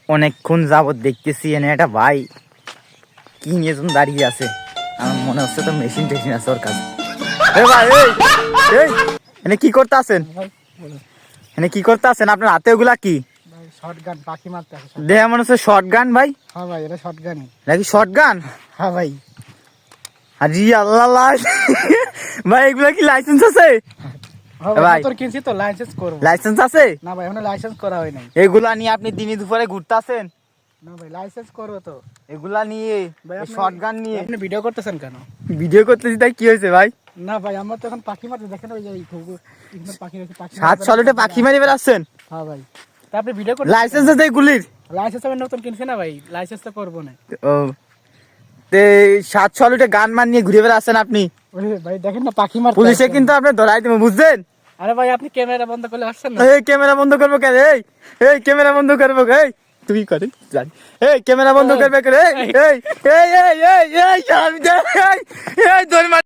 অনেকক্ষণ যাবত দেখতেছি এনে একটা ভাই কি নিয়ে যেন দাঁড়িয়ে আছে। আমার মনে হচ্ছে তো মেশিন টেশিন আছে ওর কাছে। এ ভাই এই এই এনে কি করতে আছেন? এনে কি করতে আছেন? আপনার হাতে ওগুলা কি? ভাই শটগান পাখি মারতে আছে। দেয়া মনে হচ্ছে শর্ট গান ভাই। হ্যাঁ ভাই এটা শটগানই। নাকি শর্ট গান? হ্যাঁ ভাই। আজি আল্লাহ ভাই এগুলা কি লাইসেন্স আছে? হ্যাঁ ভাই ভাই তোর কিনছি তো লাইসেন্স করব। লাইসেন্স আছে? না ভাই এখনো লাইসেন্স করা হয় নাই। এগুলা নিয়ে আপনি দিনে দুপুরে ঘুরতে আছেন? না ভাই লাইসেন্স করব তো। এগুলা নিয়ে ভাই আপনি শর্ট গান নিয়ে আপনি ভিডিও করতেছেন কেন? ভিডিও করতেছি তাই কি হয়েছে ভাই? না ভাই আমরা তো এখন পাখি মারতে দেখেন ওই যে এখানে পাখি রয়েছে পাখি। 7 পাখি মারি বেড়াচ্ছেন? হ্যাঁ ভাই। তা আপনি ভিডিও করতে লাইসেন্স আছে এগুলির? লাইসেন্স আমি নতুন কিনছি না ভাই লাইসেন্স তো করব না। ও তে 7 গান মান নিয়ে ঘুরে বেড়াচ্ছেন আপনি? ওরে ভাই দেখেন না পাখি মারতে। পুলিশে কিন্তু আপনি ধরাই দেবো বুঝছেন? আরে ভাই আপনি ক্যামেরা বন্ধ করলে আসছেন না। এই ক্যামেরা বন্ধ করবো কেন? এই ক্যামেরা বন্ধ করবো এই তুই করে জানি এই ক্যামেরা বন্ধ করবে কেন? এই এই এই এই এই এই এই এই